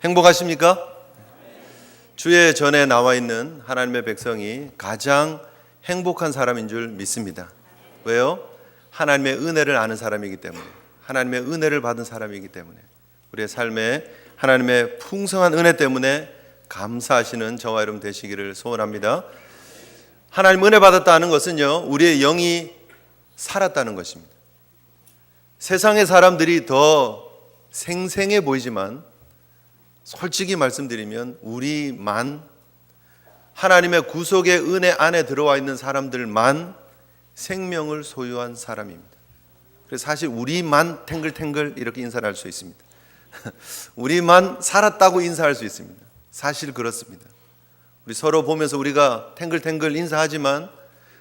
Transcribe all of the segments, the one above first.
행복하십니까? 주의 전에 나와 있는 하나님의 백성이 가장 행복한 사람인 줄 믿습니다. 왜요? 하나님의 은혜를 아는 사람이기 때문에, 하나님의 은혜를 받은 사람이기 때문에, 우리의 삶에 하나님의 풍성한 은혜 때문에 감사하시는 저와 여러분 되시기를 소원합니다. 하나님 은혜 받았다는 것은요, 우리의 영이 살았다는 것입니다. 세상의 사람들이 더 생생해 보이지만 솔직히 말씀드리면 우리만, 하나님의 구속의 은혜 안에 들어와 있는 사람들만 생명을 소유한 사람입니다. 그래서 사실 우리만 탱글탱글 이렇게 인사를 할 수 있습니다. 우리만 살았다고 인사할 수 있습니다. 사실 그렇습니다. 우리 서로 보면서 우리가 탱글탱글 인사하지만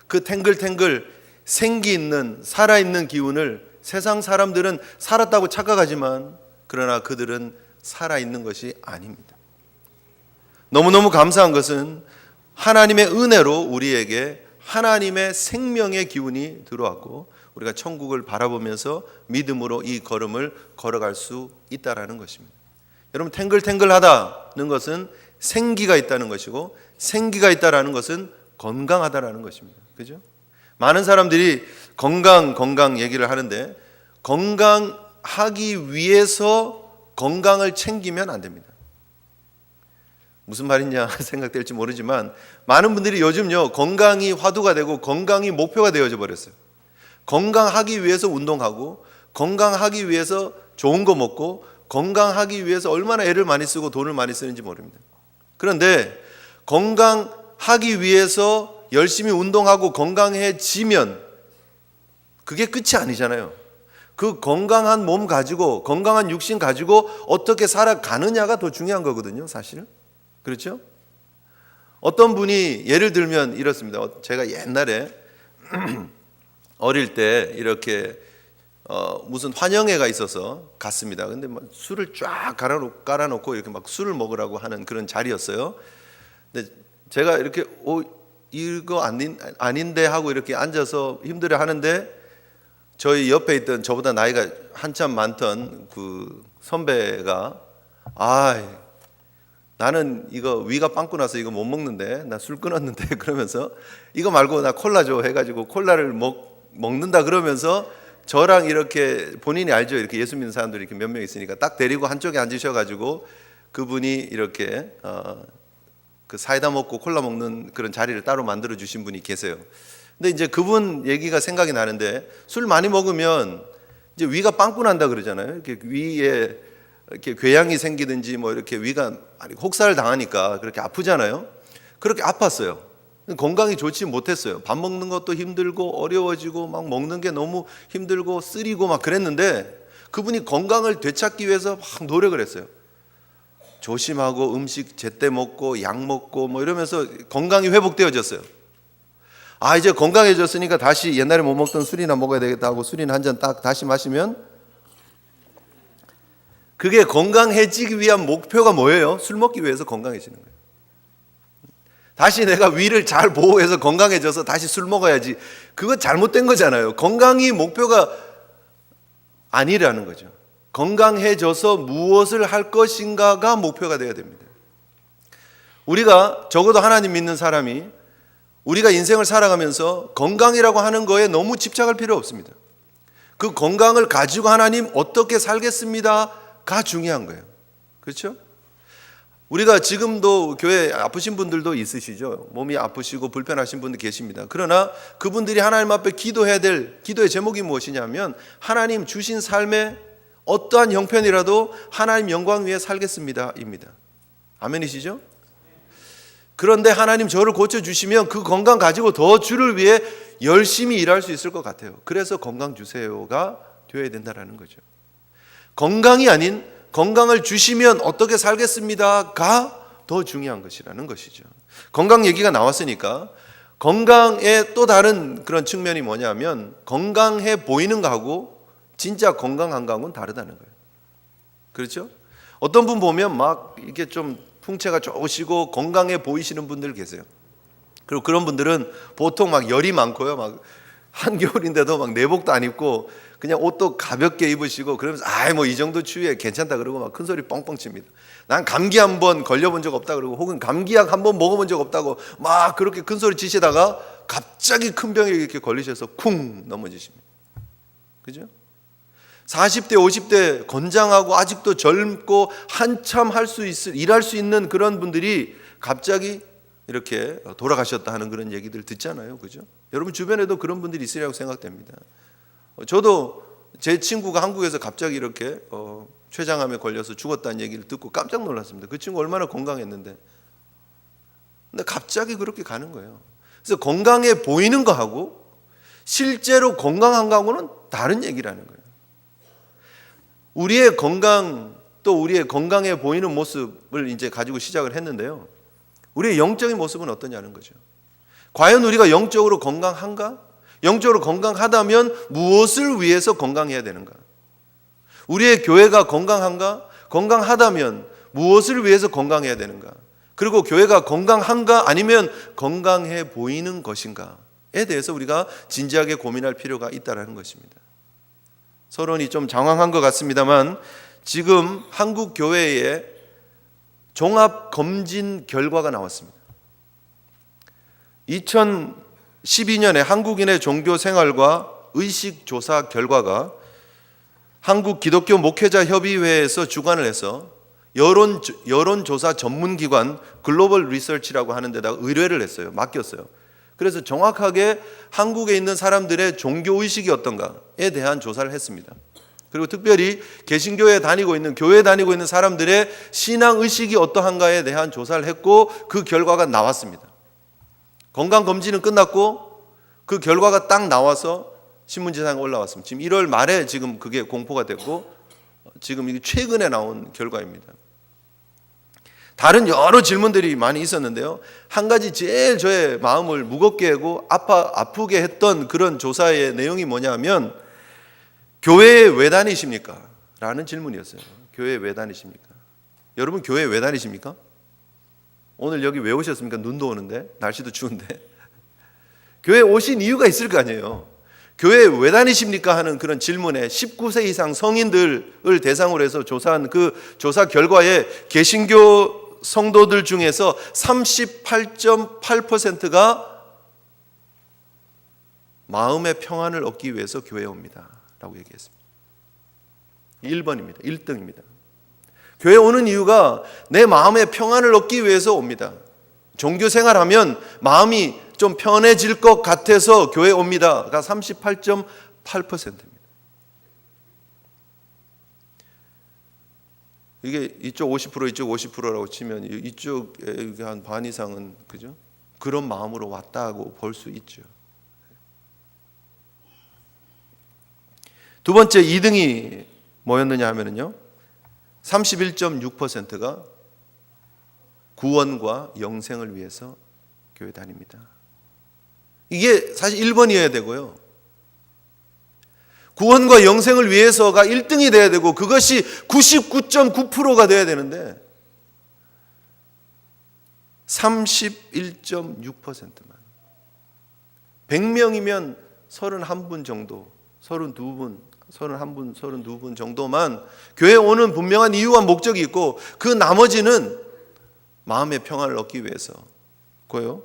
그 탱글탱글 생기 있는 살아있는 기운을 세상 사람들은 살았다고 착각하지만 그러나 그들은 살아있는 것이 아닙니다. 너무너무 감사한 것은 하나님의 은혜로 우리에게 하나님의 생명의 기운이 들어왔고 우리가 천국을 바라보면서 믿음으로 이 걸음을 걸어갈 수 있다는 것입니다. 여러분, 탱글탱글하다는 것은 생기가 있다는 것이고 생기가 있다는 것은 건강하다는 것입니다. 그죠? 많은 사람들이 건강 얘기를 하는데 건강하기 위해서 건강을 챙기면 안 됩니다. 무슨 말이냐 생각될지 모르지만 많은 분들이 요즘요 건강이 화두가 되고 건강이 목표가 되어져 버렸어요. 건강하기 위해서 운동하고 건강하기 위해서 좋은 거 먹고 건강하기 위해서 얼마나 애를 많이 쓰고 돈을 많이 쓰는지 모릅니다. 그런데 건강하기 위해서 열심히 운동하고 건강해지면 그게 끝이 아니잖아요. 그 건강한 몸 가지고 건강한 육신 가지고 어떻게 살아가느냐가 더 중요한 거거든요, 사실은. 그렇죠? 어떤 분이 예를 들면 이렇습니다. 제가 옛날에 어릴 때 이렇게 무슨 환영회가 있어서 갔습니다. 근데 막 술을 쫙 깔아놓고 이렇게 막 술을 먹으라고 하는 그런 자리였어요. 근데 제가 이렇게 이거 아닌데 하고 이렇게 앉아서 힘들어 하는데 저희 옆에 있던 저보다 나이가 한참 많던 그 선배가 나는 이거 위가 빵꾸 나서 이거 못 먹는데 나 술 끊었는데 그러면서 이거 말고 나 콜라 줘 해가지고 콜라를 먹는다 그러면서 저랑 이렇게 본인이 알죠, 이렇게 예수 믿는 사람들이 이렇게 몇 명 있으니까 딱 데리고 한쪽에 앉으셔가지고 그분이 이렇게 그 사이다 먹고 콜라 먹는 그런 자리를 따로 만들어 주신 분이 계세요. 근데 이제 그분 얘기가 생각이 나는데 술 많이 먹으면 이제 위가 빵꾸 난다 그러잖아요. 이렇게 위에 이렇게 궤양이 생기든지 뭐 이렇게 위가 혹사를 당하니까 그렇게 아프잖아요. 그렇게 아팠어요. 건강이 좋지 못했어요. 밥 먹는 것도 힘들고 어려워지고 막 먹는 게 너무 힘들고 쓰리고 막 그랬는데 그분이 건강을 되찾기 위해서 막 노력을 했어요. 조심하고 음식 제때 먹고 약 먹고 뭐 이러면서 건강이 회복되어졌어요. 이제 건강해졌으니까 다시 옛날에 못 먹던 술이나 먹어야 되겠다 하고 술이나 한 잔 딱 다시 마시면 그게 건강해지기 위한 목표가 뭐예요? 술 먹기 위해서 건강해지는 거예요. 다시 내가 위를 잘 보호해서 건강해져서 다시 술 먹어야지. 그건 잘못된 거잖아요. 건강이 목표가 아니라는 거죠. 건강해져서 무엇을 할 것인가가 목표가 되어야 됩니다. 우리가 적어도 하나님 믿는 사람이 우리가 인생을 살아가면서 건강이라고 하는 거에 너무 집착할 필요 없습니다. 그 건강을 가지고 하나님 어떻게 살겠습니다가 중요한 거예요. 그렇죠? 우리가 지금도 교회에 아프신 분들도 있으시죠. 몸이 아프시고 불편하신 분들 계십니다. 그러나 그분들이 하나님 앞에 기도해야 될 기도의 제목이 무엇이냐면 하나님 주신 삶의 어떠한 형편이라도 하나님 영광 위에 살겠습니다 입니다. 아멘이시죠? 그런데 하나님 저를 고쳐주시면 그 건강 가지고 더 주를 위해 열심히 일할 수 있을 것 같아요. 그래서 건강 주세요가 되어야 된다는 거죠. 건강이 아닌 건강을 주시면 어떻게 살겠습니다가 더 중요한 것이라는 것이죠. 건강 얘기가 나왔으니까 건강의 또 다른 그런 측면이 뭐냐면 건강해 보이는 거하고 진짜 건강한 거하고는 다르다는 거예요. 그렇죠? 어떤 분 보면 막 이게 좀 풍채가 좋으시고 건강해 보이시는 분들 계세요. 그리고 그런 분들은 보통 막 열이 많고요. 막 한겨울인데도 막 내복도 안 입고 그냥 옷도 가볍게 입으시고 그러면서 뭐 이 정도 추위에 괜찮다 그러고 막 큰 소리 뻥뻥 칩니다. 난 감기 한번 걸려본 적 없다 그러고 혹은 감기약 한번 먹어본 적 없다고 막 그렇게 큰 소리 치시다가 갑자기 큰 병에 이렇게 걸리셔서 쿵 넘어지십니다. 그죠? 40대 50대 건장하고 아직도 젊고 한참 일할 수 있는 그런 분들이 갑자기 이렇게 돌아가셨다 하는 그런 얘기들 듣잖아요. 그죠? 여러분 주변에도 그런 분들이 있으리라고 생각됩니다. 저도 제 친구가 한국에서 갑자기 이렇게 췌장암에 걸려서 죽었다는 얘기를 듣고 깜짝 놀랐습니다. 그 친구 얼마나 건강했는데. 근데 갑자기 그렇게 가는 거예요. 그래서 건강해 보이는 거하고 실제로 건강한 거하고는 다른 얘기라는 거예요. 우리의 건강 또 우리의 건강해 보이는 모습을 이제 가지고 시작을 했는데요. 우리의 영적인 모습은 어떠냐는 거죠. 과연 우리가 영적으로 건강한가? 영적으로 건강하다면 무엇을 위해서 건강해야 되는가? 우리의 교회가 건강한가? 건강하다면 무엇을 위해서 건강해야 되는가? 그리고 교회가 건강한가? 아니면 건강해 보이는 것인가에 대해서 우리가 진지하게 고민할 필요가 있다는 것입니다. 서론이 좀 장황한 것 같습니다만 지금 한국 교회의 종합 검진 결과가 나왔습니다. 2012년에 한국인의 종교 생활과 의식 조사 결과가 한국 기독교 목회자 협의회에서 주관을 해서 여론조사 전문기관 글로벌 리서치라고 하는 데다가 의뢰를 했어요. 맡겼어요. 그래서 정확하게 한국에 있는 사람들의 종교 의식이 어떤가에 대한 조사를 했습니다. 그리고 특별히 개신교에 다니고 있는 교회에 다니고 있는 사람들의 신앙 의식이 어떠한가에 대한 조사를 했고 그 결과가 나왔습니다. 건강 검진은 끝났고 그 결과가 딱 나와서 신문지상에 올라왔습니다. 지금 1월 말에 지금 그게 공포가 됐고 지금 이게 최근에 나온 결과입니다. 다른 여러 질문들이 많이 있었는데요. 한 가지 제일 저의 마음을 무겁게 하고 아프게 했던 그런 조사의 내용이 뭐냐면 교회에 왜 다니십니까? 라는 질문이었어요. 교회에 왜 다니십니까? 여러분 교회에 왜 다니십니까? 오늘 여기 왜 오셨습니까? 눈도 오는데 날씨도 추운데 교회에 오신 이유가 있을 거 아니에요. 교회에 왜 다니십니까? 하는 그런 질문에 19세 이상 성인들을 대상으로 해서 조사한 그 조사 결과에 개신교 성도들 중에서 38.8%가 마음의 평안을 얻기 위해서 교회에 옵니다 라고 얘기했습니다. 1번입니다. 1등입니다. 교회에 오는 이유가 내 마음의 평안을 얻기 위해서 옵니다. 종교 생활하면 마음이 좀 편해질 것 같아서 교회에 옵니다가 38.8%입니다. 이게 이쪽 50% 이쪽 50%라고 치면 이쪽에 한 반 이상은 그죠? 그런 마음으로 왔다고 볼 수 있죠. 두 번째 2등이 뭐였느냐 하면요. 31.6%가 구원과 영생을 위해서 교회 다닙니다. 이게 사실 1번이어야 되고요. 구원과 영생을 위해서가 1등이 돼야 되고 그것이 99.9%가 돼야 되는데 31.6%만 100명이면 31분 정도 32분 31분 32분 정도만 교회에 오는 분명한 이유와 목적이 있고 그 나머지는 마음의 평안을 얻기 위해서고요.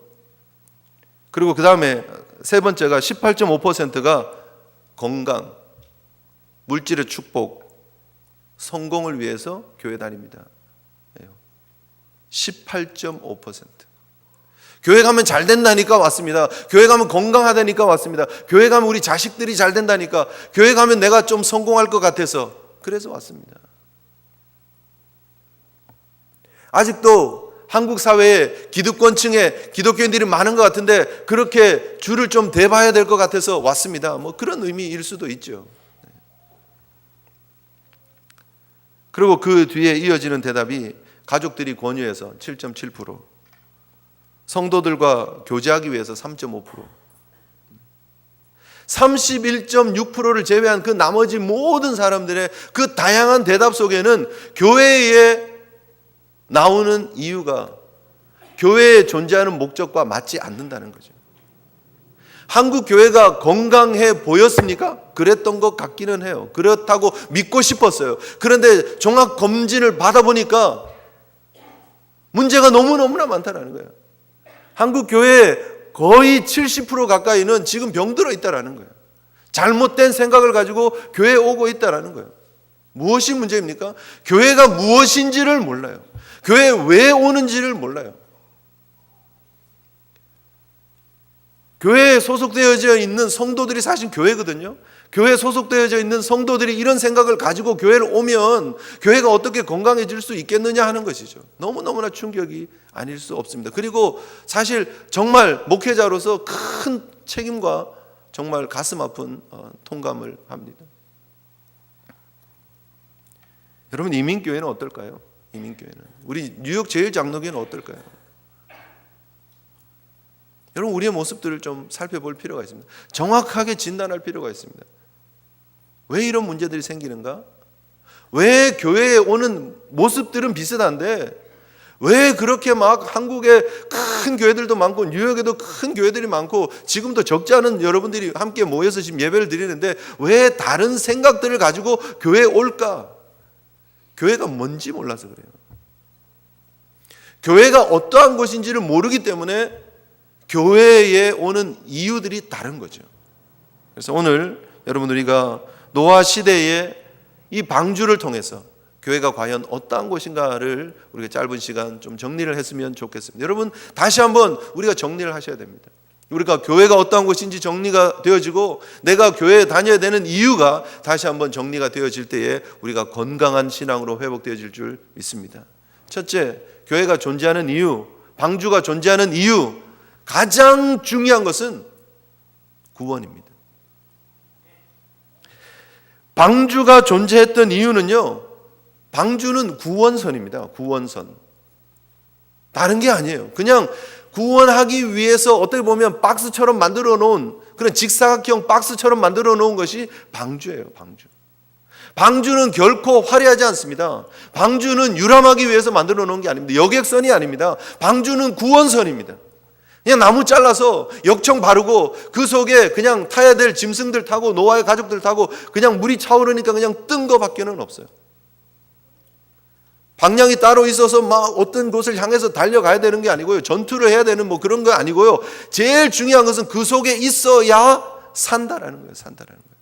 그리고 그 다음에 세 번째가 18.5%가 건강, 물질의 축복, 성공을 위해서 교회 다닙니다. 18.5%. 교회 가면 잘 된다니까 왔습니다. 교회 가면 건강하다니까 왔습니다. 교회 가면 우리 자식들이 잘 된다니까, 교회 가면 내가 좀 성공할 것 같아서 그래서 왔습니다. 아직도 한국 사회에 기득권층의 기독교인들이 많은 것 같은데 그렇게 줄을 좀 대봐야 될 것 같아서 왔습니다. 뭐 그런 의미일 수도 있죠. 그리고 그 뒤에 이어지는 대답이 가족들이 권유해서 7.7%, 성도들과 교제하기 위해서 3.5%, 31.6%를 제외한 그 나머지 모든 사람들의 그 다양한 대답 속에는 교회에 나오는 이유가 교회에 존재하는 목적과 맞지 않는다는 거죠. 한국 교회가 건강해 보였습니까? 그랬던 것 같기는 해요. 그렇다고 믿고 싶었어요. 그런데 종합 검진을 받아보니까 문제가 너무너무나 많다는 거예요. 한국 교회의 거의 70% 가까이는 지금 병들어 있다는 거예요. 잘못된 생각을 가지고 교회에 오고 있다는 거예요. 무엇이 문제입니까? 교회가 무엇인지를 몰라요. 교회에 왜 오는지를 몰라요. 교회에 소속되어져 있는 성도들이 사실 교회거든요. 교회에 소속되어져 있는 성도들이 이런 생각을 가지고 교회를 오면 교회가 어떻게 건강해질 수 있겠느냐 하는 것이죠. 너무너무나 충격이 아닐 수 없습니다. 그리고 사실 정말 목회자로서 큰 책임과 정말 가슴 아픈 통감을 합니다. 여러분, 이민교회는 어떨까요? 이민교회는 우리 뉴욕 제일장로교회는 어떨까요? 여러분, 우리의 모습들을 좀 살펴볼 필요가 있습니다. 정확하게 진단할 필요가 있습니다. 왜 이런 문제들이 생기는가? 왜 교회에 오는 모습들은 비슷한데 왜 그렇게 막 한국에 큰 교회들도 많고 뉴욕에도 큰 교회들이 많고 지금도 적지 않은 여러분들이 함께 모여서 지금 예배를 드리는데 왜 다른 생각들을 가지고 교회에 올까? 교회가 뭔지 몰라서 그래요. 교회가 어떠한 것인지를 모르기 때문에 교회에 오는 이유들이 다른 거죠. 그래서 오늘 여러분, 우리가 노아 시대의 이 방주를 통해서 교회가 과연 어떠한 곳인가를 우리가 짧은 시간 좀 정리를 했으면 좋겠습니다. 여러분, 다시 한번 우리가 정리를 하셔야 됩니다. 우리가 교회가 어떠한 곳인지 정리가 되어지고 내가 교회에 다녀야 되는 이유가 다시 한번 정리가 되어질 때에 우리가 건강한 신앙으로 회복되어질 줄 믿습니다. 첫째, 교회가 존재하는 이유, 방주가 존재하는 이유, 가장 중요한 것은 구원입니다. 방주가 존재했던 이유는요, 방주는 구원선입니다. 구원선. 다른 게 아니에요. 그냥 구원하기 위해서 어떻게 보면 박스처럼 만들어 놓은 그런 직사각형 박스처럼 만들어 놓은 것이 방주예요. 방주. 방주는 결코 화려하지 않습니다. 방주는 유람하기 위해서 만들어 놓은 게 아닙니다. 여객선이 아닙니다. 방주는 구원선입니다. 그냥 나무 잘라서 역청 바르고 그 속에 그냥 타야 될 짐승들 타고 노아의 가족들 타고 그냥 물이 차오르니까 그냥 뜬 거밖에는 없어요. 방향이 따로 있어서 막 어떤 곳을 향해서 달려가야 되는 게 아니고요. 전투를 해야 되는 뭐 그런 거 아니고요. 제일 중요한 것은 그 속에 있어야 산다라는 거예요. 산다라는 거예요.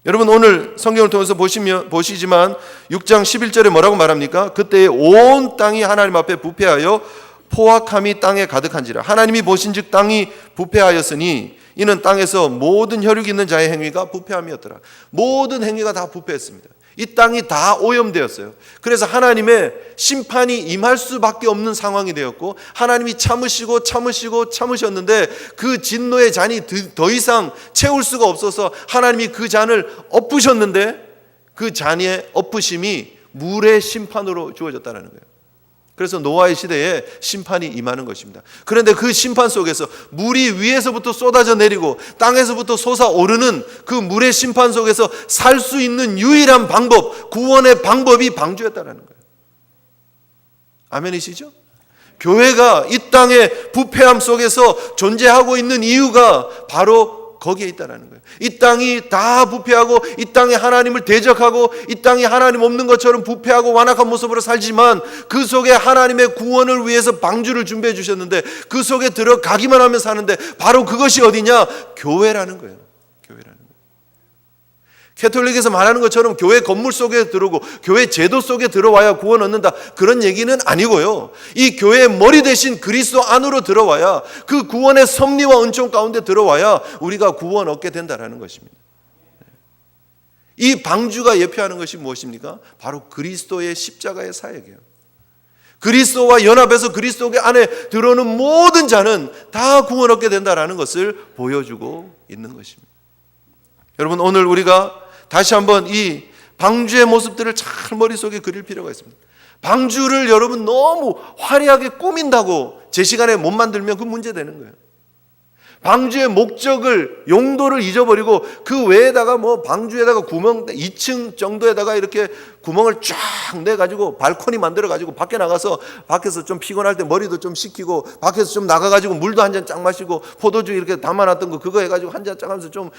여러분, 오늘 성경을 통해서 보시지만 6장 11절에 뭐라고 말합니까? 그때에 온 땅이 하나님 앞에 부패하여 포악함이 땅에 가득한지라. 하나님이 보신즉 땅이 부패하였으니 이는 땅에서 모든 혈육 있는 자의 행위가 부패함이었더라. 모든 행위가 다 부패했습니다. 이 땅이 다 오염되었어요. 그래서 하나님의 심판이 임할 수밖에 없는 상황이 되었고 하나님이 참으셨는데 그 진노의 잔이 더 이상 채울 수가 없어서 하나님이 그 잔을 엎으셨는데 그 잔의 엎으심이 물의 심판으로 주어졌다는 거예요. 그래서 노아의 시대에 심판이 임하는 것입니다. 그런데 그 심판 속에서 물이 위에서부터 쏟아져 내리고 땅에서부터 솟아오르는 그 물의 심판 속에서 살 수 있는 유일한 방법, 구원의 방법이 방주였다는 거예요. 아멘이시죠? 교회가 이 땅의 부패함 속에서 존재하고 있는 이유가 바로 거기에 있다는 거예요. 이 땅이 다 부패하고 이 땅에 하나님을 대적하고 이 땅이 하나님 없는 것처럼 부패하고 완악한 모습으로 살지만 그 속에 하나님의 구원을 위해서 방주를 준비해 주셨는데 그 속에 들어가기만 하면 사는데 바로 그것이 어디냐? 교회라는 거예요. 교회라는 거예요. 캐톨릭에서 말하는 것처럼 교회 건물 속에 들어오고 교회 제도 속에 들어와야 구원 얻는다, 그런 얘기는 아니고요. 이 교회의 머리 대신 그리스도 안으로 들어와야, 그 구원의 섭리와 은총 가운데 들어와야 우리가 구원 얻게 된다는 것입니다. 이 방주가 예표하는 것이 무엇입니까? 바로 그리스도의 십자가의 사역이에요. 그리스도와 연합해서 그리스도 안에 들어오는 모든 자는 다 구원 얻게 된다는 것을 보여주고 있는 것입니다. 여러분, 오늘 우리가 다시 한번 이 방주의 모습들을 잘 머릿속에 그릴 필요가 있습니다. 방주를 여러분 너무 화려하게 꾸민다고 제 시간에 못 만들면 그 문제 되는 거예요. 방주의 목적을, 용도를 잊어버리고 그 외에다가 뭐 방주에다가 구멍 2층 정도에다가 이렇게 구멍을 쫙 내가지고 발코니 만들어가지고 밖에 나가서 밖에서 좀 피곤할 때 머리도 좀 식히고 밖에서 좀 나가가지고 물도 한 잔 쫙 마시고 포도주 이렇게 담아놨던 거 그거 해가지고 한 잔 쫙 하면서 좀,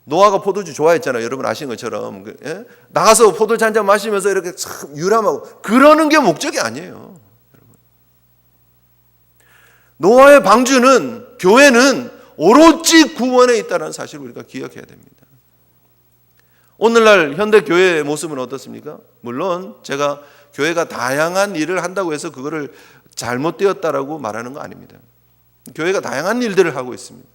노아가 포도주 좋아했잖아요. 여러분 아시는 것처럼. 예? 나가서 포도주 한 잔 마시면서 이렇게 참 유람하고 그러는 게 목적이 아니에요. 노아의 방주는, 교회는 오로지 구원에 있다는 사실을 우리가 기억해야 됩니다. 오늘날 현대 교회의 모습은 어떻습니까? 물론 제가 교회가 다양한 일을 한다고 해서 그거를 잘못되었다라고 말하는 거 아닙니다. 교회가 다양한 일들을 하고 있습니다.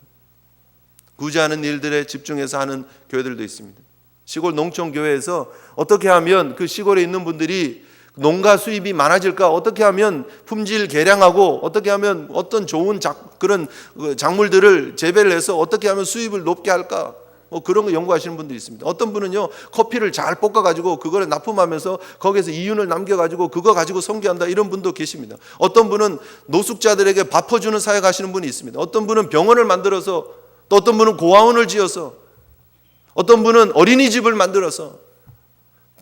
구제하는 일들에 집중해서 하는 교회들도 있습니다. 시골 농촌 교회에서 어떻게 하면 그 시골에 있는 분들이 농가 수입이 많아질까? 어떻게 하면 품질 개량하고 어떻게 하면 어떤 좋은 그런 작물들을 재배를 해서 어떻게 하면 수입을 높게 할까? 뭐 그런 거 연구하시는 분들이 있습니다. 어떤 분은요, 커피를 잘 볶아가지고 그걸 납품하면서 거기에서 이윤을 남겨가지고 그거 가지고 선교한다, 이런 분도 계십니다. 어떤 분은 노숙자들에게 밥 퍼주는 사역 하시는 분이 있습니다. 어떤 분은 병원을 만들어서, 또 어떤 분은 고아원을 지어서, 어떤 분은 어린이집을 만들어서,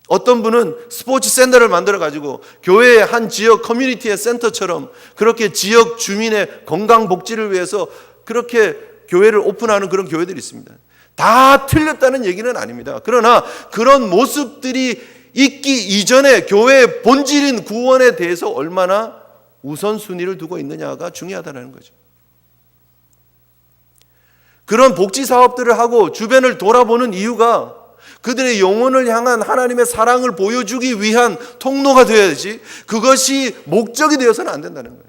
어떤 분은 스포츠 센터를 만들어가지고 교회의 한 지역 커뮤니티의 센터처럼 그렇게 지역 주민의 건강복지를 위해서 그렇게 교회를 오픈하는 그런 교회들이 있습니다. 다 틀렸다는 얘기는 아닙니다. 그러나 그런 모습들이 있기 이전에 교회의 본질인 구원에 대해서 얼마나 우선순위를 두고 있느냐가 중요하다는 거죠. 그런 복지 사업들을 하고 주변을 돌아보는 이유가 그들의 영혼을 향한 하나님의 사랑을 보여주기 위한 통로가 되어야지, 그것이 목적이 되어서는 안 된다는 거예요.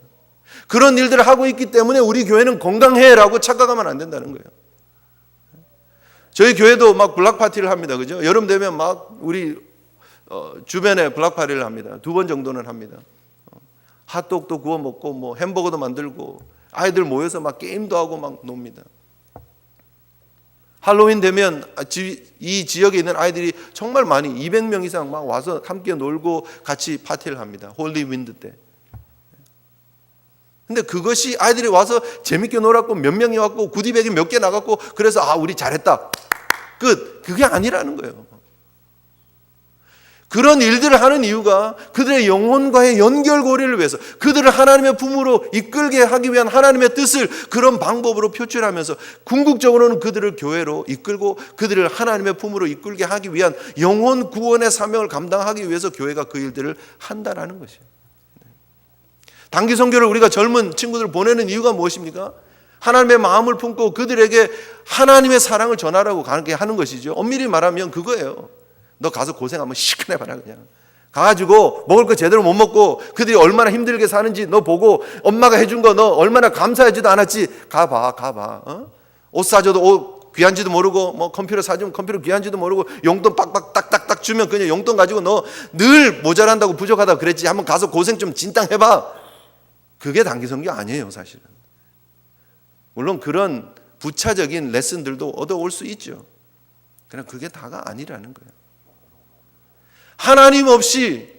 그런 일들을 하고 있기 때문에 우리 교회는 건강해라고 착각하면 안 된다는 거예요. 저희 교회도 막 블락 파티를 합니다. 그죠? 여름 되면 막 우리 주변에 블락 파티를 합니다. 2번 정도는 합니다. 핫도그도 구워 먹고 뭐 햄버거도 만들고 아이들 모여서 막 게임도 하고 막 놉니다. 할로윈 되면 이 지역에 있는 아이들이 정말 많이 200명 이상 막 와서 함께 놀고 같이 파티를 합니다. 홀리 윈드 때. 근데 그것이 아이들이 와서 재밌게 놀았고 몇 명이 왔고 구디백이 몇 개 나갔고 그래서 우리 잘했다, 끝. 그게 아니라는 거예요. 그런 일들을 하는 이유가 그들의 영혼과의 연결고리를 위해서, 그들을 하나님의 품으로 이끌게 하기 위한 하나님의 뜻을 그런 방법으로 표출하면서 궁극적으로는 그들을 교회로 이끌고 그들을 하나님의 품으로 이끌게 하기 위한 영혼 구원의 사명을 감당하기 위해서 교회가 그 일들을 한다는 것이에요. 단기 선교를 우리가 젊은 친구들 보내는 이유가 무엇입니까? 하나님의 마음을 품고 그들에게 하나님의 사랑을 전하라고 가게 하는 것이죠. 엄밀히 말하면 그거예요. 너 가서 고생 한번 시큰해봐라. 그냥 가가지고 먹을 거 제대로 못 먹고 그들이 얼마나 힘들게 사는지 너 보고, 엄마가 해준 거 너 얼마나 감사하지도 않았지. 가봐. 옷 사줘도 옷 귀한지도 모르고, 뭐 컴퓨터 사주면 컴퓨터 귀한지도 모르고, 용돈 빡빡 딱딱딱 주면 그냥 용돈 가지고 너 늘 모자란다고 부족하다고 그랬지. 한번 가서 고생 좀 진땅 해봐. 그게 단기 선교 아니에요, 사실은. 물론 그런 부차적인 레슨들도 얻어올 수 있죠. 그러나 그게 다가 아니라는 거예요. 하나님 없이,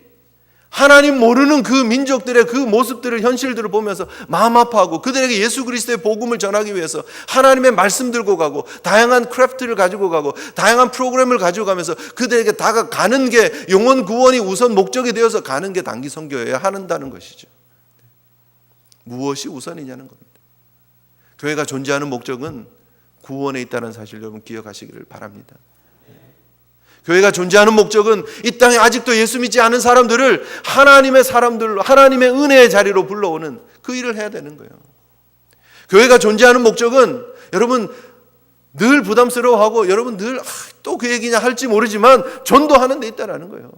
하나님 모르는 그 민족들의 그 모습들을, 현실들을 보면서 마음 아파하고 그들에게 예수 그리스도의 복음을 전하기 위해서 하나님의 말씀 들고 가고 다양한 크래프트를 가지고 가고 다양한 프로그램을 가지고 가면서 그들에게 다가가는 게, 영혼 구원이 우선 목적이 되어서 가는 게 단기 선교여야 한다는 것이죠. 무엇이 우선이냐는 겁니다. 교회가 존재하는 목적은 구원에 있다는 사실 여러분 기억하시기를 바랍니다. 교회가 존재하는 목적은 이 땅에 아직도 예수 믿지 않은 사람들을 하나님의 사람들로, 하나님의 은혜의 자리로 불러오는 그 일을 해야 되는 거예요. 교회가 존재하는 목적은 여러분 늘 부담스러워하고 여러분 늘 또 그 얘기냐 할지 모르지만 전도하는 데 있다라는 거예요.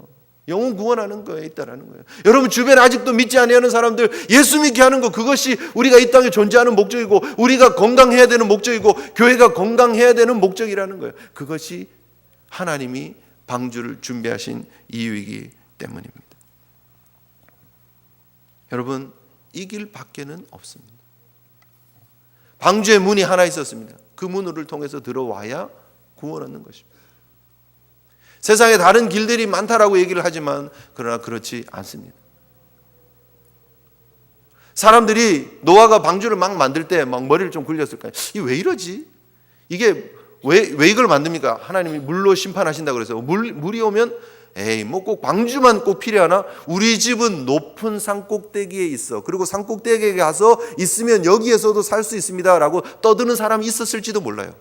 영혼 구원하는 거에 있다라는 거예요. 여러분 주변에 아직도 믿지 않는 사람들 예수 믿게 하는 거, 그것이 우리가 이 땅에 존재하는 목적이고 우리가 건강해야 되는 목적이고 교회가 건강해야 되는 목적이라는 거예요. 그것이 하나님이 방주를 준비하신 이유이기 때문입니다. 여러분 이 길 밖에는 없습니다. 방주의 문이 하나 있었습니다. 그 문을 통해서 들어와야 구원 얻는 것입니다. 세상에 다른 길들이 많다라고 얘기를 하지만 그러나 그렇지 않습니다. 사람들이 노아가 방주를 막 만들 때 막 머리를 좀 굴렸을 거예요. 이게 왜 이러지? 이게 왜 이걸 만듭니까? 하나님이 물로 심판하신다 그래서 물이 오면 에이 뭐 꼭 방주만 꼭 필요하나? 우리 집은 높은 산 꼭대기에 있어. 그리고 산 꼭대기에 가서 있으면 여기에서도 살 수 있습니다라고 떠드는 사람이 있었을지도 몰라요.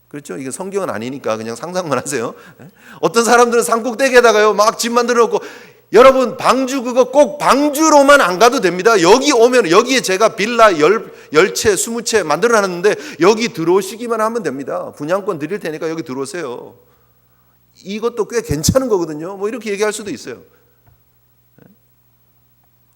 그렇죠? 이게 성경은 아니니까 그냥 상상만 하세요. 어떤 사람들은 산 꼭대기에다가요 막 집 만들어 놓고, 여러분 방주 그거 꼭 방주로만 안 가도 됩니다. 여기 오면 여기에 제가 빌라 10채 20채 만들어 놨는데 여기 들어오시기만 하면 됩니다. 분양권 드릴 테니까 여기 들어오세요. 이것도 꽤 괜찮은 거거든요. 뭐 이렇게 얘기할 수도 있어요.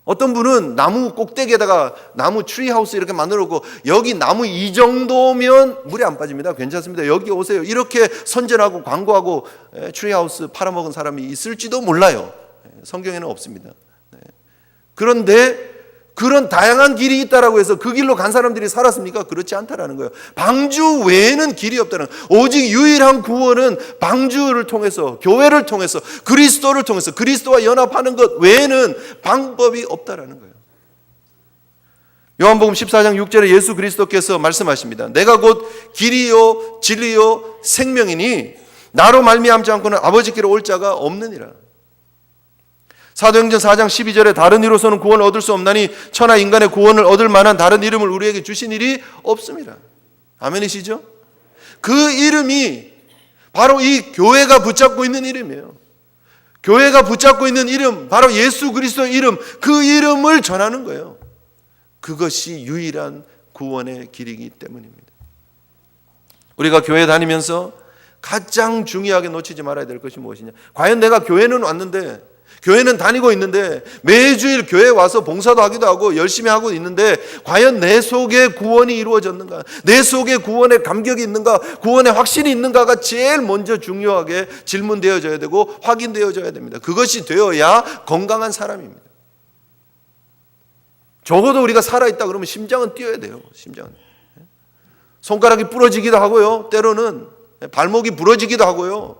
어떤 분은 나무 꼭대기에다가 나무 트리하우스 이렇게 만들어 놓고 여기 나무 이 정도면 물이 안 빠집니다. 괜찮습니다. 여기 오세요. 이렇게 선전하고 광고하고 트리하우스 팔아먹은 사람이 있을지도 몰라요. 성경에는 없습니다. 그런데 그런 다양한 길이 있다라고 해서 그 길로 간 사람들이 살았습니까? 그렇지 않다라는 거예요. 방주 외에는 길이 없다는 거예요. 오직 유일한 구원은 방주를 통해서, 교회를 통해서, 그리스도를 통해서, 그리스도와 연합하는 것 외에는 방법이 없다라는 거예요. 요한복음 14장 6절에 예수 그리스도께서 말씀하십니다. 내가 곧 길이요 진리요 생명이니 나로 말미암지 않고는 아버지께로 올 자가 없느니라. 사도행전 4장 12절에 다른 이로서는 구원을 얻을 수 없나니 천하 인간의 구원을 얻을 만한 다른 이름을 우리에게 주신 일이 없습니다. 아멘이시죠? 그 이름이 바로 이 교회가 붙잡고 있는 이름이에요. 교회가 붙잡고 있는 이름, 바로 예수 그리스도의 이름, 그 이름을 전하는 거예요. 그것이 유일한 구원의 길이기 때문입니다. 우리가 교회 다니면서 가장 중요하게 놓치지 말아야 될 것이 무엇이냐? 과연 내가 교회는 왔는데, 교회는 다니고 있는데, 매주일 교회에 와서 봉사도 하기도 하고 열심히 하고 있는데 과연 내 속에 구원이 이루어졌는가? 내 속에 구원의 감격이 있는가? 구원의 확신이 있는가가 제일 먼저 중요하게 질문되어져야 되고 확인되어져야 됩니다. 그것이 되어야 건강한 사람입니다. 적어도 우리가 살아있다 그러면 심장은 뛰어야 돼요. 심장은. 손가락이 부러지기도 하고요. 때로는 발목이 부러지기도 하고요.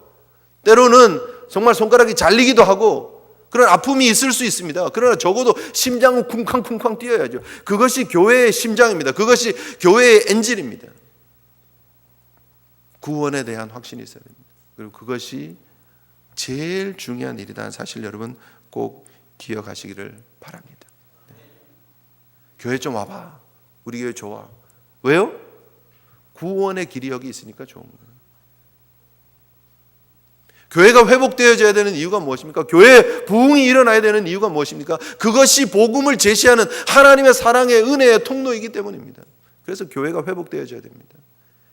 때로는 정말 손가락이 잘리기도 하고 그런 아픔이 있을 수 있습니다. 그러나 적어도 심장은 쿵쾅쿵쾅 뛰어야죠. 그것이 교회의 심장입니다. 그것이 교회의 엔진입니다. 구원에 대한 확신이 있어야 됩니다. 그리고 그것이 제일 중요한 일이라는 사실 여러분 꼭 기억하시기를 바랍니다. 교회 좀 와봐. 우리 교회 좋아. 왜요? 구원의 길이 여기 있으니까 좋은 거예요. 교회가 회복되어져야 되는 이유가 무엇입니까? 교회에 부흥이 일어나야 되는 이유가 무엇입니까? 그것이 복음을 제시하는 하나님의 사랑의 은혜의 통로이기 때문입니다. 그래서 교회가 회복되어져야 됩니다.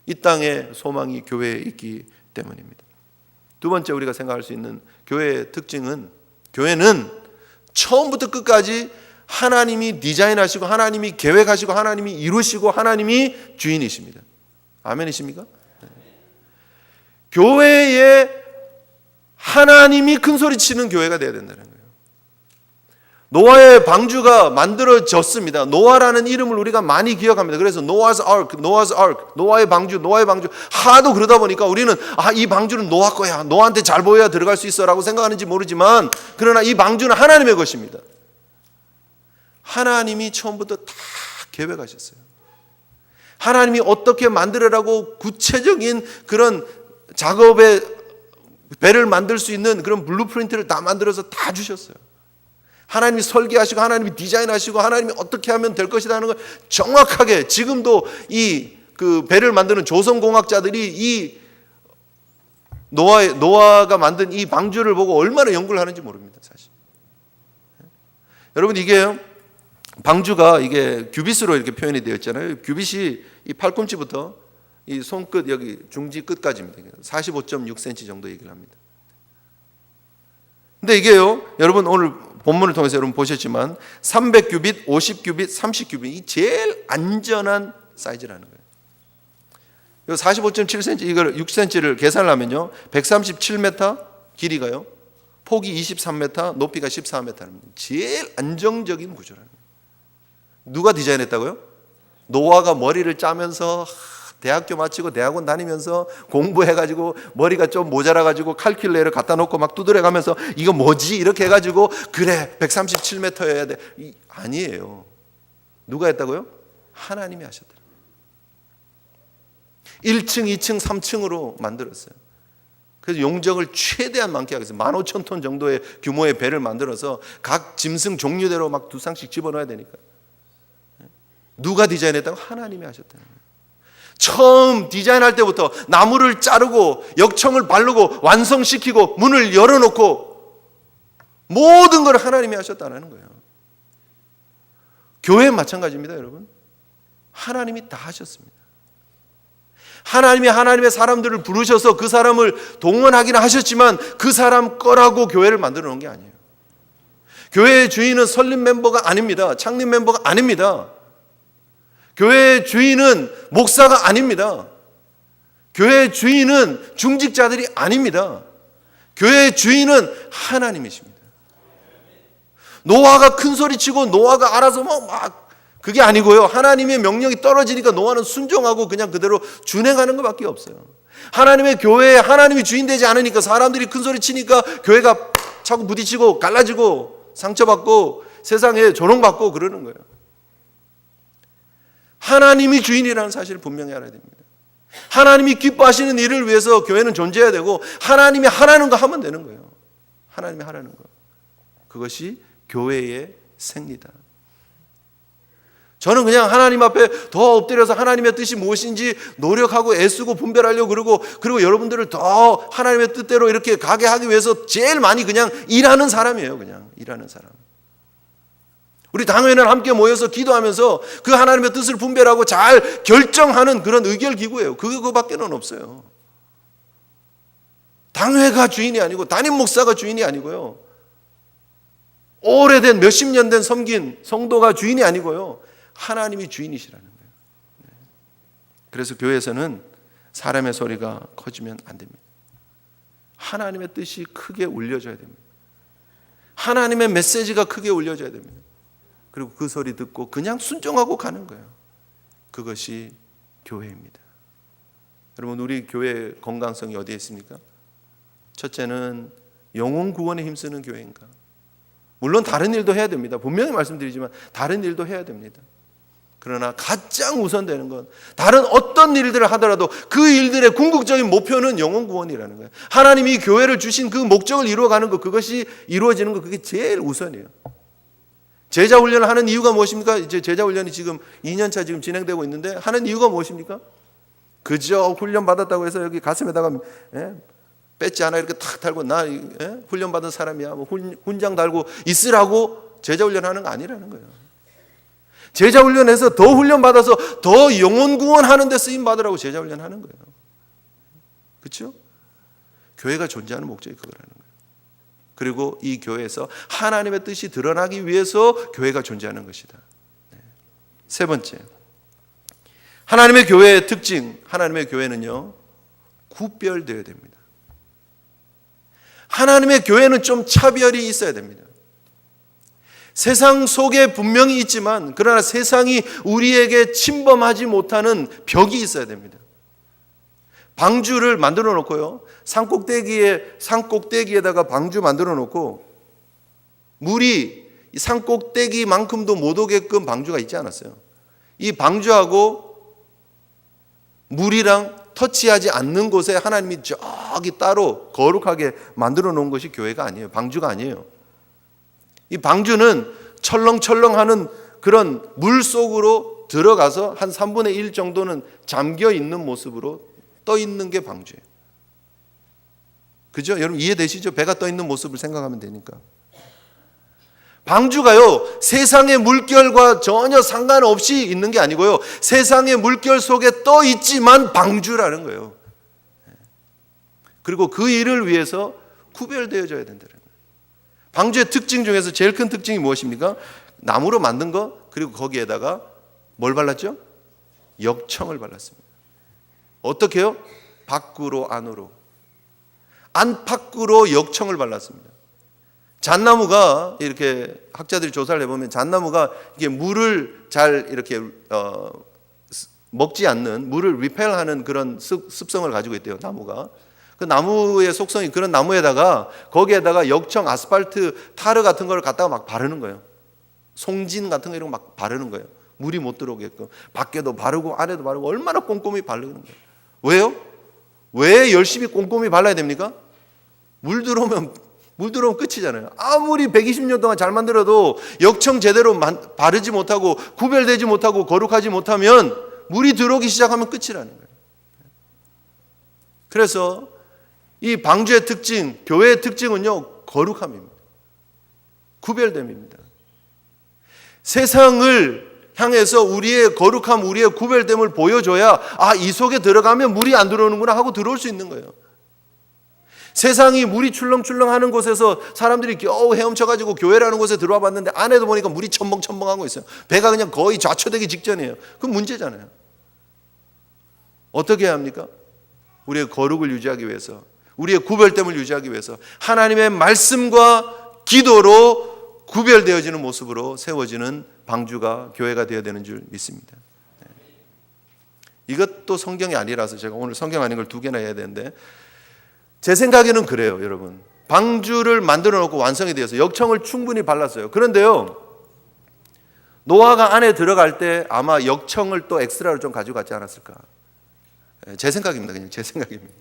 이 땅에 소망이 교회에 있기 때문입니다. 두 번째 우리가 생각할 수 있는 교회의 특징은, 교회는 처음부터 끝까지 하나님이 디자인하시고 하나님이 계획하시고 하나님이 이루시고 하나님이 주인이십니다. 아멘이십니까? 교회에 하나님이 큰 소리 치는 교회가 되어야 된다는 거예요. 노아의 방주가 만들어졌습니다. 노아라는 이름을 우리가 많이 기억합니다. 그래서 Noah's Ark, 노아의 방주 하도 그러다 보니까 우리는 이 방주는 노아 거야, 노아한테 잘 보여야 들어갈 수 있어 라고 생각하는지 모르지만, 그러나 이 방주는 하나님의 것입니다. 하나님이 처음부터 다 계획하셨어요. 하나님이 어떻게 만들어라고 구체적인 그런 작업의 배를 만들 수 있는 그런 블루프린트를 다 만들어서 다 주셨어요. 하나님이 설계하시고 하나님이 디자인하시고 하나님이 어떻게 하면 될 것이다 하는 걸 정확하게, 지금도 이 그 배를 만드는 조선공학자들이 이 노아가 만든 이 방주를 보고 얼마나 연구를 하는지 모릅니다, 사실. 여러분, 이게 방주가 이게 규빗으로 이렇게 표현이 되어 있잖아요. 규빗이 이 팔꿈치부터 이 손끝 여기 중지 끝까지입니다. 45.6cm 정도 얘기를 합니다. 근데 이게요, 여러분 오늘 본문을 통해서 여러분 보셨지만 300규빗, 50규빗, 30규빗, 이 제일 안전한 사이즈라는 거예요. 45.7cm 이걸 6cm를 계산을 하면요, 137m 길이가요, 폭이 23m, 높이가 14m입니다. 제일 안정적인 구조라는 거예요. 누가 디자인했다고요? 노아가 머리를 짜면서 대학교 마치고 대학원 다니면서 공부해가지고 머리가 좀 모자라가지고 칼큘레이터를 갖다 놓고 막 두드려가면서 이거 뭐지? 이렇게 해가지고 그래 137m여야 돼. 아니에요. 누가 했다고요? 하나님이 하셨다. 1층, 2층, 3층으로 만들었어요. 그래서 용적을 최대한 많게 하겠어요. 15,000톤 정도의 규모의 배를 만들어서 각 짐승 종류대로 막 두 쌍씩 집어넣어야 되니까. 누가 디자인했다고? 하나님이 하셨다는 거예요. 처음 디자인할 때부터 나무를 자르고 역청을 바르고 완성시키고 문을 열어놓고 모든 걸 하나님이 하셨다는 거예요. 교회는 마찬가지입니다, 여러분. 하나님이 다 하셨습니다. 하나님이 하나님의 사람들을 부르셔서 그 사람을 동원하기는 하셨지만 그 사람 거라고 교회를 만들어 놓은 게 아니에요. 교회의 주인은 설립 멤버가 아닙니다. 창립 멤버가 아닙니다. 교회의 주인은 목사가 아닙니다. 교회의 주인은 중직자들이 아닙니다. 교회의 주인은 하나님이십니다. 노아가 큰 소리 치고 노아가 알아서 막 그게 아니고요. 하나님의 명령이 떨어지니까 노아는 순종하고 그냥 그대로 준행하는 것밖에 없어요. 하나님의 교회에 하나님이 주인 되지 않으니까 사람들이 큰 소리 치니까 교회가 자꾸 부딪히고 갈라지고 상처받고 세상에 조롱받고 그러는 거예요. 하나님이 주인이라는 사실을 분명히 알아야 됩니다. 하나님이 기뻐하시는 일을 위해서 교회는 존재해야 되고 하나님이 하라는 거 하면 되는 거예요. 하나님이 하라는 거. 그것이 교회의 생리다. 저는 그냥 하나님 앞에 더 엎드려서 하나님의 뜻이 무엇인지 노력하고 애쓰고 분별하려고 그리고 여러분들을 더 하나님의 뜻대로 이렇게 가게 하기 위해서 제일 많이 그냥 일하는 사람이에요. 그냥 일하는 사람. 우리 당회는 함께 모여서 기도하면서 그 하나님의 뜻을 분별하고 잘 결정하는 그런 의결기구예요. 그거밖에는 없어요. 당회가 주인이 아니고 담임 목사가 주인이 아니고요. 오래된 몇십 년 된 섬긴 성도가 주인이 아니고요. 하나님이 주인이시라는 거예요. 그래서 교회에서는 사람의 소리가 커지면 안 됩니다. 하나님의 뜻이 크게 울려져야 됩니다. 하나님의 메시지가 크게 울려져야 됩니다. 그리고 그 소리 듣고 그냥 순종하고 가는 거예요. 그것이 교회입니다. 여러분, 우리 교회의 건강성이 어디에 있습니까? 첫째는 영혼 구원에 힘쓰는 교회인가? 물론 다른 일도 해야 됩니다. 분명히 말씀드리지만 다른 일도 해야 됩니다. 그러나 가장 우선되는 건 다른 어떤 일들을 하더라도 그 일들의 궁극적인 목표는 영혼 구원이라는 거예요. 하나님이 교회를 주신 그 목적을 이루어가는 것, 그것이 이루어지는 것, 그게 제일 우선이에요. 제자 훈련을 하는 이유가 무엇입니까? 이제 제자 훈련이 지금 2년차 지금 진행되고 있는데 하는 이유가 무엇입니까? 그저 훈련 받았다고 해서 여기 가슴에다가 배지 하나 이렇게 탁 달고 나 훈련 받은 사람이야, 뭐 훈장 달고 있으라고 제자 훈련하는 거 아니라는 거예요. 제자 훈련해서 더 훈련 받아서 더 영혼 구원하는 데 쓰임 받으라고 제자 훈련하는 거예요. 그렇죠? 교회가 존재하는 목적이 그거라는 거예요. 그리고 이 교회에서 하나님의 뜻이 드러나기 위해서 교회가 존재하는 것이다. 세 번째, 하나님의 교회의 특징, 하나님의 교회는요, 구별되어야 됩니다. 하나님의 교회는 좀 차별이 있어야 됩니다. 세상 속에 분명히 있지만 그러나 세상이 우리에게 침범하지 못하는 벽이 있어야 됩니다. 방주를 만들어 놓고요, 산꼭대기에다가 방주 만들어 놓고 물이 산꼭대기만큼도 못 오게끔 방주가 있지 않았어요. 이 방주하고 물이랑 터치하지 않는 곳에 하나님이 저기 따로 거룩하게 만들어 놓은 것이 교회가 아니에요. 방주가 아니에요. 이 방주는 철렁철렁하는 그런 물 속으로 들어가서 한 3분의 1 정도는 잠겨 있는 모습으로 떠 있는 게 방주예요. 그죠? 여러분 이해되시죠? 배가 떠 있는 모습을 생각하면 되니까. 방주가요, 세상의 물결과 전혀 상관없이 있는 게 아니고요, 세상의 물결 속에 떠 있지만 방주라는 거예요. 그리고 그 일을 위해서 구별되어져야 된다는 거예요. 방주의 특징 중에서 제일 큰 특징이 무엇입니까? 나무로 만든 거, 그리고 거기에다가 뭘 발랐죠? 역청을 발랐습니다. 어떻게 해요? 밖으로 안으로, 안팎으로 역청을 발랐습니다. 잣나무가 이렇게 학자들이 조사를 해보면 잣나무가 이게 물을 잘 이렇게 먹지 않는, 물을 리펠하는 그런 습성을 가지고 있대요. 나무가. 그 나무의 속성이 그런 나무에다가 거기에다가 역청, 아스팔트, 타르 같은 걸 갖다가 막 바르는 거예요. 송진 같은 거 이런 거 막 바르는 거예요. 물이 못 들어오게끔 밖에도 바르고 안에도 바르고 얼마나 꼼꼼히 바르는 거예요. 왜요? 왜 열심히 꼼꼼히 발라야 됩니까? 물 들어오면 끝이잖아요. 아무리 120년 동안 잘 만들어도 역청 제대로 바르지 못하고 구별되지 못하고 거룩하지 못하면 물이 들어오기 시작하면 끝이라는 거예요. 그래서 이 방주의 특징, 교회의 특징은요, 거룩함입니다. 구별됨입니다. 세상을 향해서 우리의 거룩함, 우리의 구별됨을 보여줘야 이 속에 들어가면 물이 안 들어오는구나 하고 들어올 수 있는 거예요. 세상이 물이 출렁출렁하는 곳에서 사람들이 겨우 헤엄쳐가지고 교회라는 곳에 들어와 봤는데 안에도 보니까 물이 첨벙첨벙하고 있어요. 배가 그냥 거의 좌초되기 직전이에요. 그건 문제잖아요. 어떻게 해야 합니까? 우리의 거룩을 유지하기 위해서, 우리의 구별됨을 유지하기 위해서 하나님의 말씀과 기도로 구별되어지는 모습으로 세워지는 방주가 교회가 되어야 되는 줄 믿습니다. 이것도 성경이 아니라서 제가 오늘 성경 아닌 걸 2개나 해야 되는데, 제 생각에는 그래요. 여러분, 방주를 만들어 놓고 완성이 되어서 역청을 충분히 발랐어요. 그런데요, 노아가 안에 들어갈 때 아마 역청을 또 엑스트라로 좀 가져갔지 않았을까. 제 생각입니다. 그냥 제 생각입니다.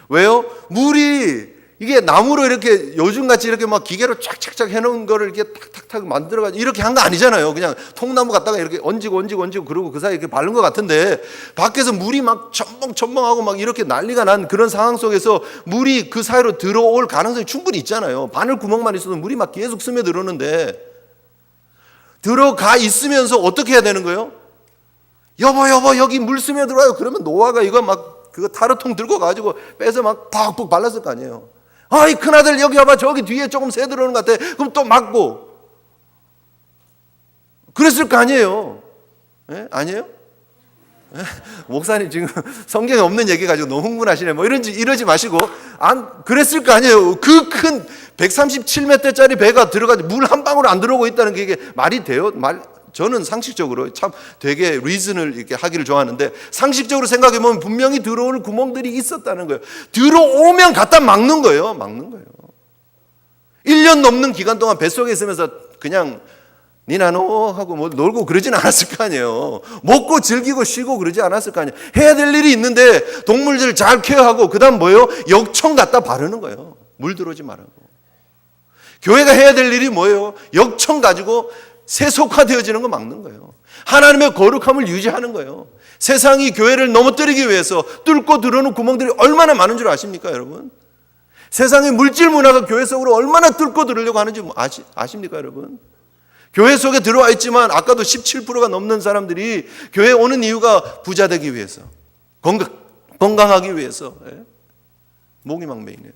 왜요? 물이 이게 나무로 이렇게 요즘같이 이렇게 막 기계로 쫙쫙쫙 해놓은 거를 이렇게 탁탁탁 만들어가지고 이렇게 한 거 아니잖아요. 그냥 통나무 갖다가 이렇게 얹고 그러고 그 사이에 이렇게 바른 것 같은데, 밖에서 물이 막 첨벙첨벙하고 막 이렇게 난리가 난 그런 상황 속에서 물이 그 사이로 들어올 가능성이 충분히 있잖아요. 바늘 구멍만 있어도 물이 막 계속 스며들어오는데, 들어가 있으면서 어떻게 해야 되는 거예요? 여보 여기 물 스며들어요. 그러면 노아가 이거 막 그거 타르통 들고 가지고 빼서 막 팍팍 발랐을 거 아니에요. 이 큰아들 여기 와봐, 저기 뒤에 조금 새 들어오는 것 같아. 그럼 또 막고 그랬을 거 아니에요. 네? 아니에요? 네? 목사님 지금 성경에 없는 얘기 가지고 너무 흥분하시네. 뭐 이러지 마시고, 그랬을 거 아니에요. 그 큰 137m짜리 배가 들어가지 물 한 방울 안 들어오고 있다는 게 이게 말이 돼요? 저는 상식적으로 참 되게 리즌을 이렇게 하기를 좋아하는데, 상식적으로 생각해 보면 분명히 들어오는 구멍들이 있었다는 거예요. 들어오면 갖다 막는 거예요. 1년 넘는 기간 동안 뱃속에 있으면서 그냥 니나노 하고 뭐 놀고 그러진 않았을 거 아니에요. 먹고 즐기고 쉬고 그러지 않았을 거 아니에요. 해야 될 일이 있는데 동물들 잘 케어하고, 그 다음 뭐예요? 역청 갖다 바르는 거예요. 물 들어오지 말라고. 교회가 해야 될 일이 뭐예요? 역청 가지고 세속화되어지는 거 막는 거예요. 하나님의 거룩함을 유지하는 거예요. 세상이 교회를 넘어뜨리기 위해서 뚫고 들어오는 구멍들이 얼마나 많은 줄 아십니까, 여러분? 세상의 물질 문화가 교회 속으로 얼마나 뚫고 들으려고 하는지 아십니까, 여러분? 교회 속에 들어와 있지만 아까도 17%가 넘는 사람들이 교회에 오는 이유가 부자 되기 위해서, 건강하기 위해서. 목이 막 메이네요.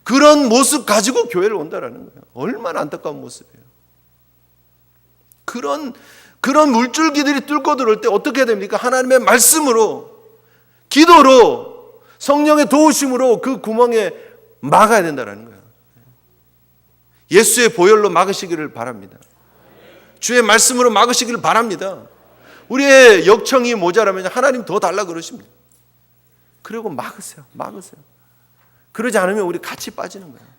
그런 모습 가지고 교회를 온다라는 거예요. 얼마나 안타까운 모습이에요. 그런 물줄기들이 뚫고 들어올 때 어떻게 해야 됩니까? 하나님의 말씀으로, 기도로, 성령의 도우심으로 그 구멍에 막아야 된다는 거예요. 예수의 보혈로 막으시기를 바랍니다. 주의 말씀으로 막으시기를 바랍니다. 우리의 역청이 모자라면 하나님 더 달라 그러십니다. 그리고 막으세요. 그러지 않으면 우리 같이 빠지는 거예요.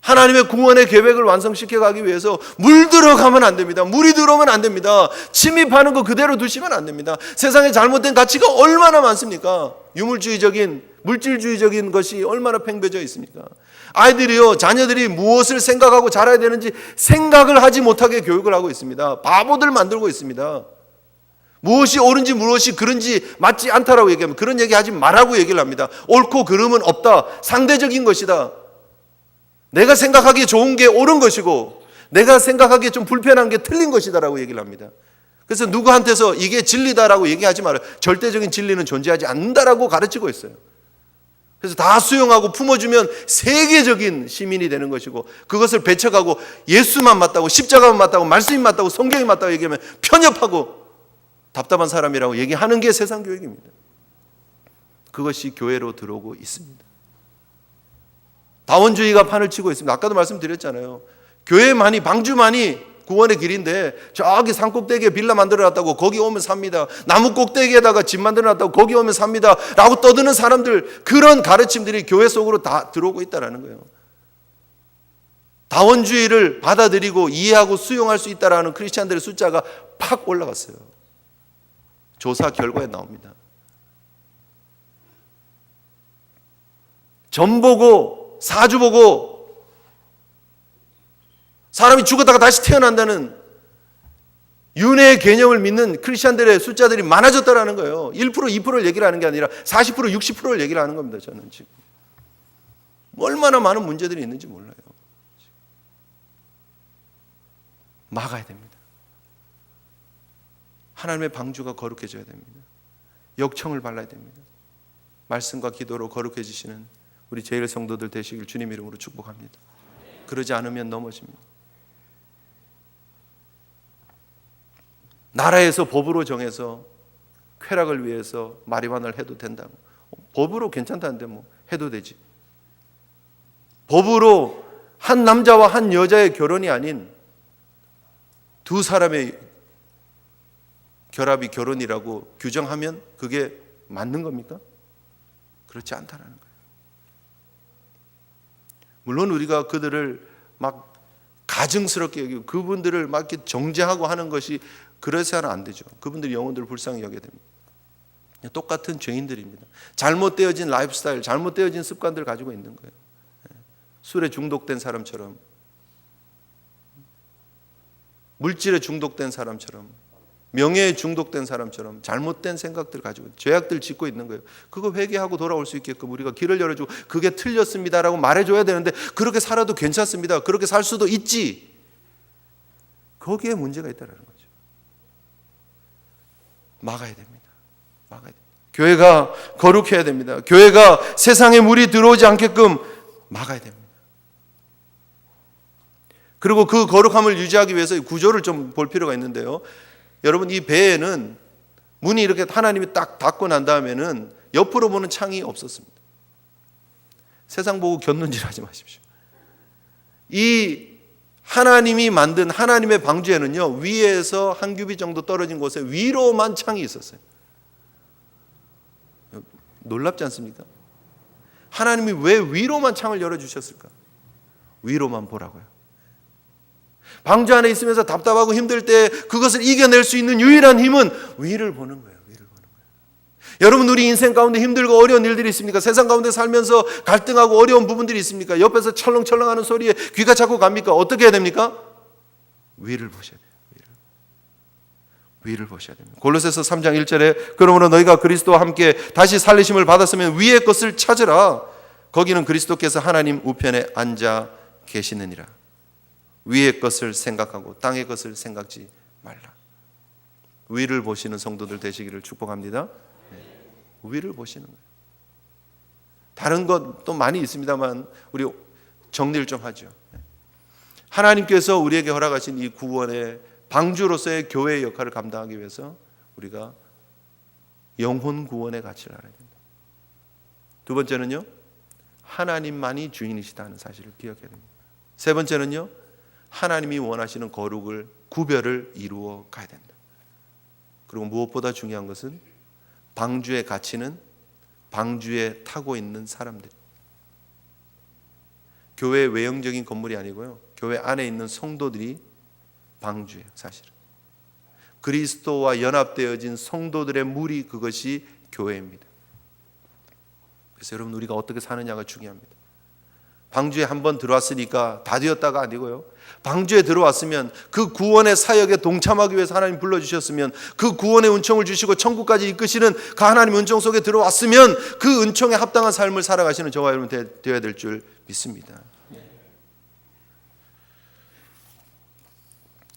하나님의 구원의 계획을 완성시켜 가기 위해서 물 들어가면 안 됩니다. 물이 들어오면 안 됩니다. 침입하는 거 그대로 두시면 안 됩니다. 세상에 잘못된 가치가 얼마나 많습니까? 유물주의적인, 물질주의적인 것이 얼마나 팽배져 있습니까? 아이들이요, 자녀들이 무엇을 생각하고 자라야 되는지 생각을 하지 못하게 교육을 하고 있습니다. 바보들 만들고 있습니다. 무엇이 옳은지 무엇이 그른지 맞지 않다라고 얘기하면 그런 얘기 하지 말라고 얘기를 합니다. 옳고 그름은 없다. 상대적인 것이다. 내가 생각하기에 좋은 게 옳은 것이고 내가 생각하기에 좀 불편한 게 틀린 것이다라고 얘기를 합니다. 그래서 누구한테서 이게 진리다라고 얘기하지 말아요. 절대적인 진리는 존재하지 않는다라고 가르치고 있어요. 그래서 다 수용하고 품어주면 세계적인 시민이 되는 것이고, 그것을 배척하고 예수만 맞다고, 십자가만 맞다고, 말씀이 맞다고, 성경이 맞다고 얘기하면 편협하고 답답한 사람이라고 얘기하는 게 세상 교육입니다. 그것이 교회로 들어오고 있습니다. 다원주의가 판을 치고 있습니다. 아까도 말씀드렸잖아요. 교회만이, 방주만이 구원의 길인데 저기 산 꼭대기에 빌라 만들어놨다고 거기 오면 삽니다. 나무 꼭대기에다가 집 만들어놨다고 거기 오면 삽니다 라고 떠드는 사람들, 그런 가르침들이 교회 속으로 다 들어오고 있다는 거예요. 다원주의를 받아들이고 이해하고 수용할 수 있다는 크리스찬들의 숫자가 팍 올라갔어요. 조사 결과에 나옵니다. 점 보고 사주 보고 사람이 죽었다가 다시 태어난다는 윤회의 개념을 믿는 크리스천들의 숫자들이 많아졌다라는 거예요. 1%, 2%를 얘기를 하는 게 아니라 40%, 60%를 얘기를 하는 겁니다. 저는 지금 얼마나 많은 문제들이 있는지 몰라요. 막아야 됩니다. 하나님의 방주가 거룩해져야 됩니다. 역청을 발라야 됩니다. 말씀과 기도로 거룩해지시는 우리 제1 성도들 되시길 주님 이름으로 축복합니다. 그러지 않으면 넘어집니다. 나라에서 법으로 정해서 쾌락을 위해서 마리화나를 해도 된다고. 법으로 괜찮다는데 뭐 해도 되지. 법으로 한 남자와 한 여자의 결혼이 아닌 두 사람의 결합이 결혼이라고 규정하면 그게 맞는 겁니까? 그렇지 않다는 거예요. 물론 우리가 그들을 막 가증스럽게 여기고 그분들을 막 이렇게 정죄하고 하는 것이 그래서는 안 되죠. 그분들이 영혼들을 불쌍히 여겨야 됩니다. 똑같은 죄인들입니다. 잘못되어진 라이프스타일, 잘못되어진 습관들을 가지고 있는 거예요. 술에 중독된 사람처럼, 물질에 중독된 사람처럼, 명예에 중독된 사람처럼 잘못된 생각들을 가지고 죄악들 짓고 있는 거예요. 그거 회개하고 돌아올 수 있게끔 우리가 길을 열어주고 그게 틀렸습니다라고 말해줘야 되는데 그렇게 살아도 괜찮습니다. 그렇게 살 수도 있지. 거기에 문제가 있다는 거죠. 막아야 됩니다. 막아야 됩니다. 교회가 거룩해야 됩니다. 교회가 세상에 물이 들어오지 않게끔 막아야 됩니다. 그리고 그 거룩함을 유지하기 위해서 구조를 좀 볼 필요가 있는데요. 여러분, 이 배에는 문이 이렇게 하나님이 딱 닫고 난 다음에는 옆으로 보는 창이 없었습니다. 세상 보고 곁눈질 하지 마십시오. 이 하나님이 만든 하나님의 방주에는요, 위에서 한 규빗 정도 떨어진 곳에 위로만 창이 있었어요. 놀랍지 않습니까? 하나님이 왜 위로만 창을 열어주셨을까? 위로만 보라고요. 방주 안에 있으면서 답답하고 힘들 때 그것을 이겨낼 수 있는 유일한 힘은 위를 보는 거예요. 위를 보는 거예요. 여러분, 우리 인생 가운데 힘들고 어려운 일들이 있습니까? 세상 가운데 살면서 갈등하고 어려운 부분들이 있습니까? 옆에서 철렁철렁하는 소리에 귀가 자꾸 갑니까? 어떻게 해야 됩니까? 위를 보셔야 돼요. 위를 보셔야 됩니다. 골로새서 3장 1절에 그러므로 너희가 그리스도와 함께 다시 살리심을 받았으면 위의 것을 찾으라. 거기는 그리스도께서 하나님 우편에 앉아 계시느니라. 위의 것을 생각하고 땅의 것을 생각지 말라. 위를 보시는 성도들 되시기를 축복합니다. 위를 보시는 거예요. 다른 것도 많이 있습니다만 우리 정리를 좀 하죠. 하나님께서 우리에게 허락하신 이 구원의 방주로서의 교회의 역할을 감당하기 위해서 우리가 영혼 구원의 가치를 알아야 된다. 두 번째는요, 하나님만이 주인이시다는 사실을 기억해야 됩니다. 세 번째는요, 하나님이 원하시는 거룩을, 구별을 이루어 가야 된다. 그리고 무엇보다 중요한 것은 방주의 가치는 방주에 타고 있는 사람들. 교회 외형적인 건물이 아니고요, 교회 안에 있는 성도들이 방주예요. 사실은 그리스도와 연합되어진 성도들의 무리, 그것이 교회입니다. 그래서 여러분, 우리가 어떻게 사느냐가 중요합니다. 방주에 한번 들어왔으니까 다 되었다가 아니고요, 방주에 들어왔으면 그 구원의 사역에 동참하기 위해서 하나님 불러주셨으면 그 구원의 은총을 주시고 천국까지 이끄시는 그 하나님의 은총 속에 들어왔으면 그 은총에 합당한 삶을 살아가시는 저와 여러분 되어야 될 줄 믿습니다.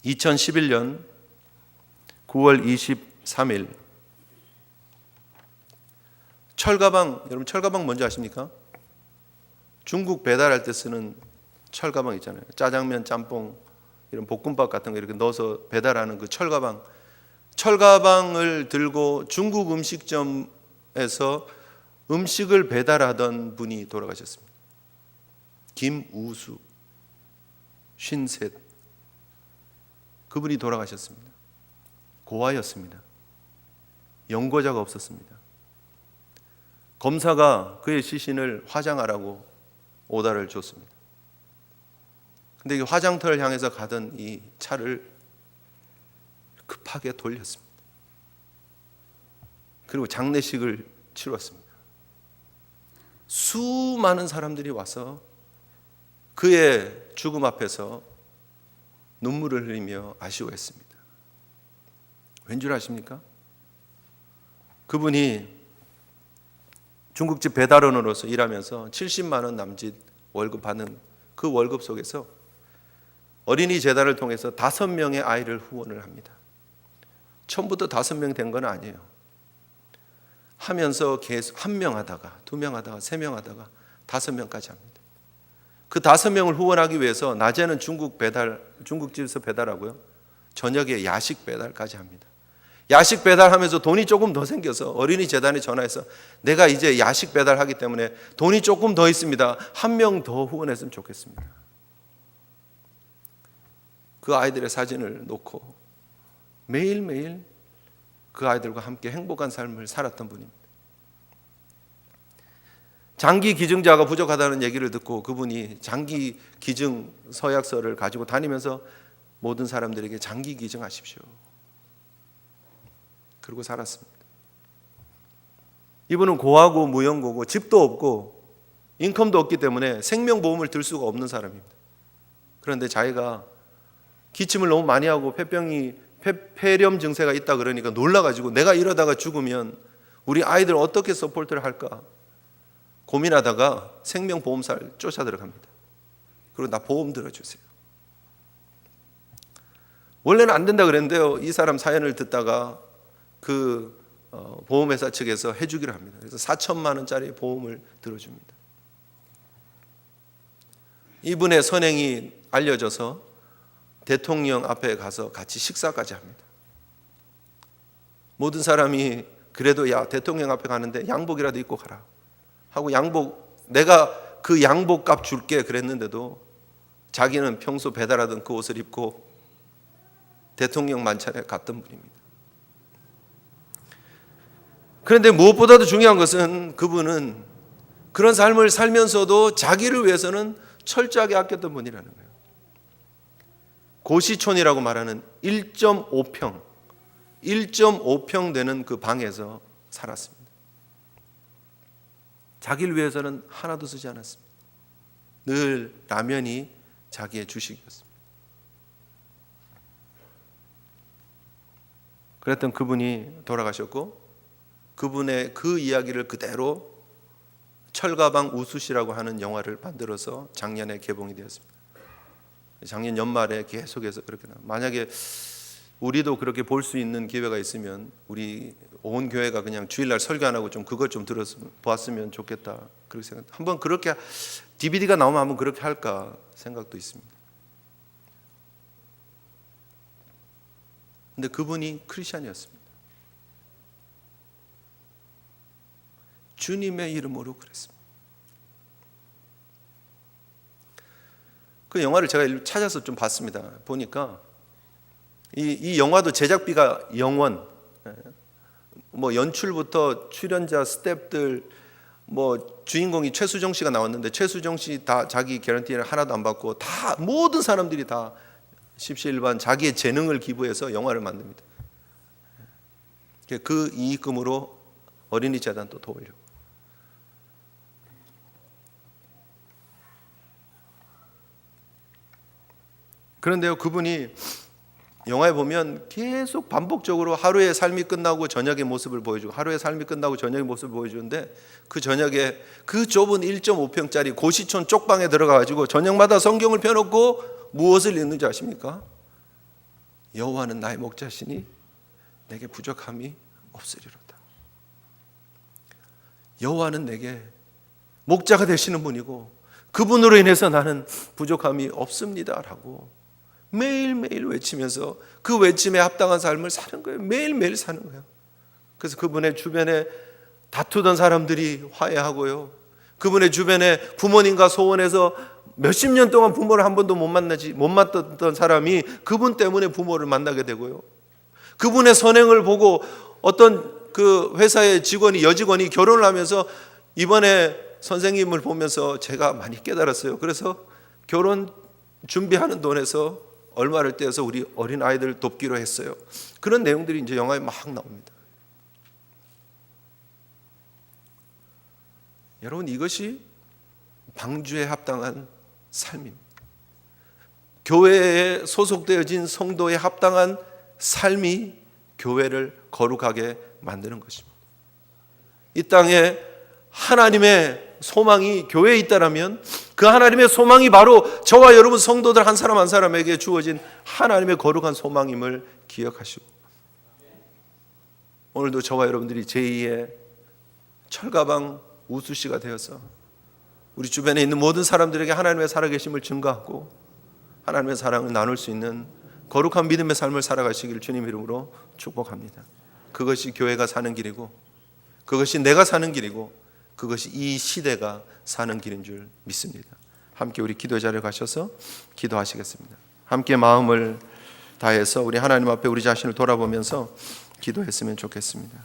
2011년 9월 23일 철가방, 여러분 철가방 뭔지 아십니까? 중국 배달할 때 쓰는 철가방 있잖아요. 짜장면, 짬뽕, 이런 볶음밥 같은 거 이렇게 넣어서 배달하는 그 철가방. 철가방을 들고 중국 음식점에서 음식을 배달하던 분이 돌아가셨습니다. 김우수, 53. 그분이 돌아가셨습니다. 고아였습니다. 연고자가 없었습니다. 검사가 그의 시신을 화장하라고 오다를 줬습니다. 근데 이 화장터를 향해서 가던 이 차를 급하게 돌렸습니다. 그리고 장례식을 치렀습니다. 수많은 사람들이 와서 그의 죽음 앞에서 눈물을 흘리며 아쉬워했습니다. 왠 줄 아십니까? 그분이 중국집 배달원으로서 일하면서 70만 원 남짓 월급 받는 그 월급 속에서 어린이 재단을 통해서 5명의 아이를 후원을 합니다. 처음부터 5명 된 건 아니에요. 하면서 계속 1명 하다가 2명 하다가 3명 하다가 5명까지 합니다. 그 5명을 후원하기 위해서 낮에는 중국집에서 배달하고요. 저녁에 야식 배달까지 합니다. 야식 배달하면서 돈이 조금 더 생겨서 어린이 재단에 전화해서 내가 이제 야식 배달하기 때문에 돈이 조금 더 있습니다. 1명 더 후원했으면 좋겠습니다. 그 아이들의 사진을 놓고 매일매일 그 아이들과 함께 행복한 삶을 살았던 분입니다. 장기 기증자가 부족하다는 얘기를 듣고 그분이 장기 기증 서약서를 가지고 다니면서 모든 사람들에게 장기 기증하십시오. 그리고 살았습니다. 이분은 고하고 무연고고 집도 없고 인컴도 없기 때문에 생명보험을 들 수가 없는 사람입니다. 그런데 자기가 기침을 너무 많이 하고 폐렴 증세가 있다 그러니까 놀라가지고 내가 이러다가 죽으면 우리 아이들 어떻게 서포트를 할까 고민하다가 생명보험사를 쫓아 들어갑니다. 그리고 나 보험 들어주세요. 원래는 안 된다 그랬는데요. 이 사람 사연을 듣다가 그 보험회사 측에서 해주기로 합니다. 그래서 4천만 원짜리 보험을 들어줍니다. 이분의 선행이 알려져서 대통령 앞에 가서 같이 식사까지 합니다. 모든 사람이 그래도 야 대통령 앞에 가는데 양복이라도 입고 가라 하고 내가 그 양복값 줄게 그랬는데도 자기는 평소 배달하던 그 옷을 입고 대통령 만찬에 갔던 분입니다. 그런데 무엇보다도 중요한 것은 그분은 그런 삶을 살면서도 자기를 위해서는 철저하게 아꼈던 분이라는 거예요. 고시촌이라고 말하는 1.5평 되는 그 방에서 살았습니다. 자기를 위해서는 하나도 쓰지 않았습니다. 늘 라면이 자기의 주식이었습니다. 그랬던 그분이 돌아가셨고 그분의 그 이야기를 그대로 철가방 우수시라고 하는 영화를 만들어서 작년에 개봉이 되었습니다. 작년 연말에 계속해서 그렇게 만약에 우리도 그렇게 볼 수 있는 기회가 있으면 우리 온 교회가 그냥 주일날 설교 안 하고 좀 그것 좀 보았으면 좋겠다 그렇게 생각. 한번 그렇게 DVD가 나오면 한번 그렇게 할까 생각도 있습니다. 근데 그분이 크리스찬이었습니다. 주님의 이름으로 그랬습니다. 그 영화를 제가 찾아서 좀 봤습니다. 보니까 이 영화도 제작비가 0원, 뭐 연출부터 출연자, 스태프들, 뭐 주인공이 최수정 씨가 나왔는데 최수정 씨 다 자기 개런티를 하나도 안 받고 다 모든 사람들이 다 십시일반 자기의 재능을 기부해서 영화를 만듭니다. 그 이익금으로 어린이 재단도 도우려고. 그런데요, 그분이 영화에 보면 계속 반복적으로 하루의 삶이 끝나고 저녁의 모습을 보여주고 하루의 삶이 끝나고 저녁의 모습을 보여주는데 그 저녁에 그 좁은 1.5평짜리 고시촌 쪽방에 들어가가지고 저녁마다 성경을 펴놓고 무엇을 읽는지 아십니까? 여호와는 나의 목자시니 내게 부족함이 없으리로다. 여호와는 내게 목자가 되시는 분이고 그분으로 인해서 나는 부족함이 없습니다라고 매일매일 외치면서 그 외침에 합당한 삶을 사는 거예요. 매일매일 사는 거예요. 그래서 그분의 주변에 다투던 사람들이 화해하고요. 그분의 주변에 부모님과 소원해서 몇십 년 동안 부모를 한 번도 못 만났던 사람이 그분 때문에 부모를 만나게 되고요. 그분의 선행을 보고 어떤 그 회사의 여직원이 결혼을 하면서 이번에 선생님을 보면서 제가 많이 깨달았어요. 그래서 결혼 준비하는 돈에서 얼마를 떼어서 우리 어린 아이들 돕기로 했어요. 그런 내용들이 이제 영화에 막 나옵니다. 여러분, 이것이 방주에 합당한 삶입니다. 교회에 소속되어진 성도에 합당한 삶이 교회를 거룩하게 만드는 것입니다. 이 땅에 하나님의 소망이 교회에 있다라면 그 하나님의 소망이 바로 저와 여러분 성도들 한 사람 한 사람에게 주어진 하나님의 거룩한 소망임을 기억하시고, 오늘도 저와 여러분들이 제2의 철가방 우수씨가 되어서 우리 주변에 있는 모든 사람들에게 하나님의 살아계심을 증거하고 하나님의 사랑을 나눌 수 있는 거룩한 믿음의 삶을 살아가시기를 주님 이름으로 축복합니다. 그것이 교회가 사는 길이고, 그것이 내가 사는 길이고, 그것이 이 시대가 사는 길인 줄 믿습니다. 함께 우리 기도 자리에 가셔서 기도하시겠습니다. 함께 마음을 다해서 우리 하나님 앞에 우리 자신을 돌아보면서 기도했으면 좋겠습니다.